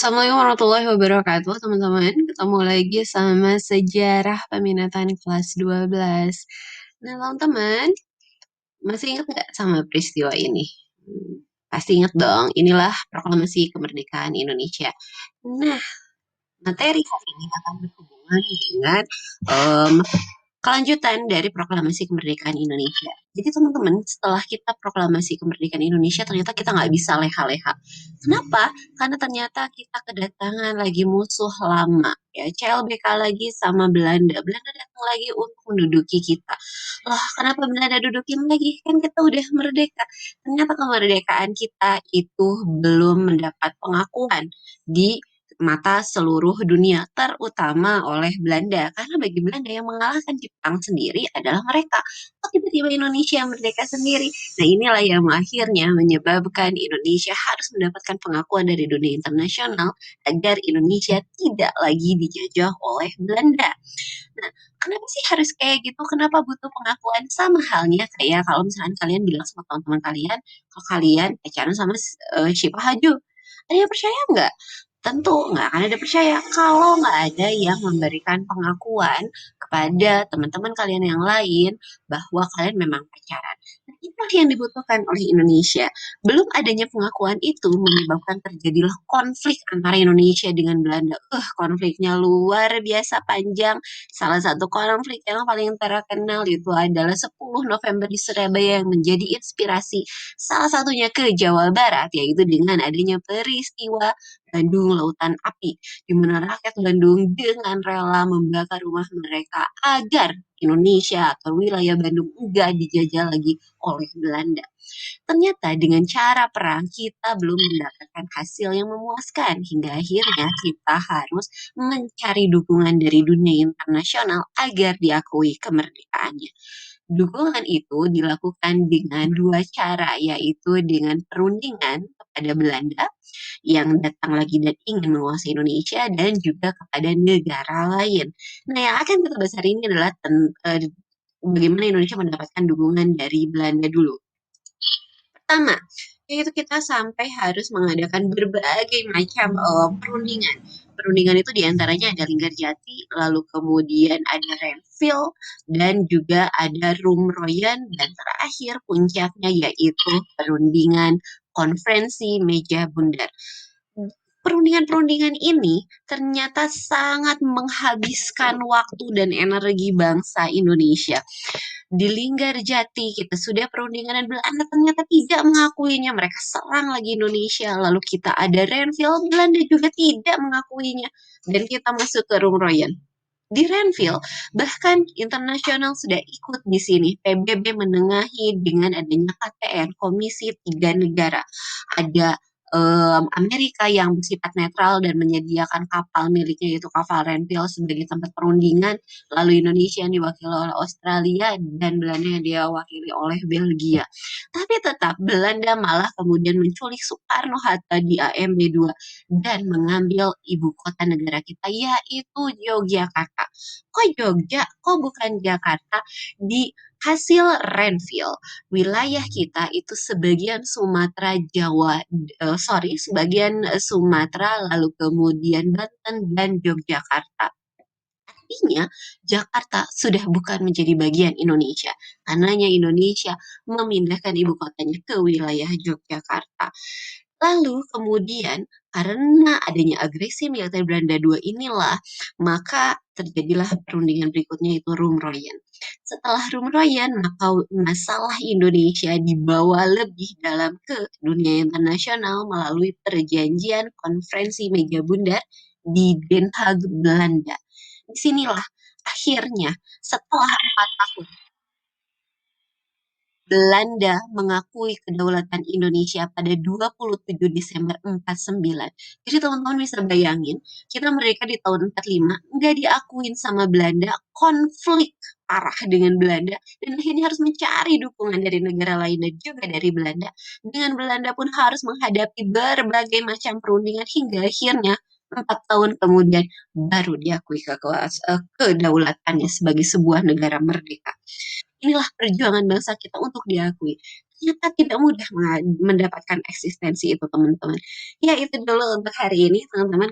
Assalamualaikum warahmatullahi wabarakatuh, teman-teman. Ketemu lagi sama sejarah peminatan kelas 12. Nah, teman-teman, masih ingat nggak sama peristiwa ini? Pasti ingat dong, inilah proklamasi kemerdekaan Indonesia. Nah, materi hari ini akan berhubungan dengan em, kelanjutan dari proklamasi kemerdekaan Indonesia. Jadi teman-teman, setelah kita proklamasi kemerdekaan Indonesia, ternyata kita nggak bisa leha-leha. Kenapa? Karena ternyata kita kedatangan lagi musuh lama, ya CLBK lagi sama Belanda. Belanda datang lagi untuk menduduki kita. Loh, kenapa Belanda dudukin lagi? Kan kita udah merdeka. Ternyata kemerdekaan kita itu belum mendapat pengakuan di mata seluruh dunia, terutama oleh Belanda. Karena bagi Belanda yang mengalahkan Jepang sendiri adalah mereka. Kok tiba-tiba Indonesia merdeka sendiri? Nah inilah yang akhirnya menyebabkan Indonesia harus mendapatkan pengakuan dari dunia internasional agar Indonesia tidak lagi dijajah oleh Belanda. Nah, kenapa sih harus kayak gitu? Kenapa butuh pengakuan? Sama halnya kayak kalau misalnya kalian bilang sama teman-teman kalian, kalau kalian pacaran sama Syifa Haju. Ada yang percaya nggak? Tentu nggak akan ada percaya kalau nggak ada yang memberikan pengakuan kepada teman-teman kalian yang lain bahwa kalian memang pacaran. Nah, itulah yang dibutuhkan oleh Indonesia. Belum adanya pengakuan itu menyebabkan terjadilah konflik antara Indonesia dengan Belanda. Konfliknya luar biasa panjang. Salah satu konflik yang paling terkenal itu adalah 10 November di Surabaya yang menjadi inspirasi salah satunya ke Jawa Barat, yaitu dengan adanya peristiwa Bandung Lautan Api, di mana rakyat Bandung dengan rela membakar rumah mereka agar Indonesia atau wilayah Bandung enggak dijajah lagi oleh Belanda. Ternyata dengan cara perang kita belum mendapatkan hasil yang memuaskan hingga akhirnya kita harus mencari dukungan dari dunia internasional agar diakui kemerdekaannya. Dukungan itu dilakukan dengan dua cara, yaitu dengan perundingan kepada Belanda yang datang lagi dan ingin menguasai Indonesia dan juga kepada negara lain. Nah, yang akan kita bahas hari ini adalah bagaimana Indonesia mendapatkan dukungan dari Belanda dulu. Pertama, yaitu kita sampai harus mengadakan berbagai macam perundingan. Perundingan itu diantaranya ada Linggarjati, lalu kemudian ada Renville, dan juga ada Rumroyen, dan terakhir puncaknya yaitu perundingan konferensi meja bundar. Perundingan-perundingan ini ternyata sangat menghabiskan waktu dan energi bangsa Indonesia. Di Linggarjati kita sudah perundingan dan Belanda ternyata tidak mengakuinya. Mereka serang lagi Indonesia. Lalu kita ada Renville, Belanda juga tidak mengakuinya. Dan kita masuk ke Rumroyen. Di Renville, bahkan internasional sudah ikut di sini. PBB menengahi dengan adanya KTN, Komisi Tiga Negara. Ada Amerika yang bersifat netral dan menyediakan kapal miliknya yaitu kapal Renville sebagai tempat perundingan, lalu Indonesia yang diwakili oleh Australia dan Belanda yang diwakili oleh Belgia. Tapi tetap Belanda malah kemudian menculik Soekarno-Hatta di AMB 2 dan mengambil ibu kota negara kita yaitu Yogyakarta. Kok Jogja? Kok bukan Jakarta? Di hasil Renville, wilayah kita itu sebagian Sumatera Jawa, sebagian Sumatera, lalu kemudian Banten dan Yogyakarta. Artinya, Jakarta sudah bukan menjadi bagian Indonesia. Karenanya Indonesia memindahkan ibu kotanya ke wilayah Yogyakarta. Lalu kemudian karena adanya agresi militer Belanda II inilah, maka terjadilah perundingan berikutnya itu Rumroyen. Setelah Rumroyen, maka masalah Indonesia dibawa lebih dalam ke dunia internasional melalui perjanjian konferensi Meja Bundar di Den Haag, Belanda. Disinilah akhirnya setelah 4 tahun Belanda mengakui kedaulatan Indonesia pada 27 Desember 49. Jadi teman-teman bisa bayangin, kita merdeka di tahun 45, nggak diakuin sama Belanda, konflik parah dengan Belanda, dan akhirnya harus mencari dukungan dari negara lain dan juga dari Belanda. Dengan Belanda pun harus menghadapi berbagai macam perundingan hingga akhirnya 4 tahun kemudian baru diakui kedaulatannya sebagai sebuah negara merdeka. Inilah perjuangan bangsa kita untuk diakui. ternyata tidak mudah mendapatkan eksistensi itu teman-teman. Ya itu dulu untuk hari ini teman-teman.